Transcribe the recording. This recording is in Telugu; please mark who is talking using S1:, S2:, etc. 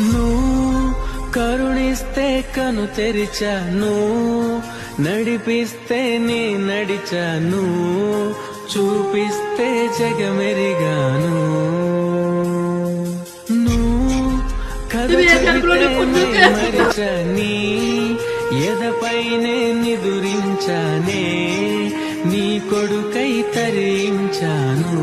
S1: నువ్వు కరుణిస్తే కను తెరిచాను, నడిపిస్తే నే నడిచాను, చూపిస్తే జగమెరిగాను. నువ్వు కథ చెబితే మరిచని, ఎదపైనే నిదురించానే, నీ కొడుకై తరించాను.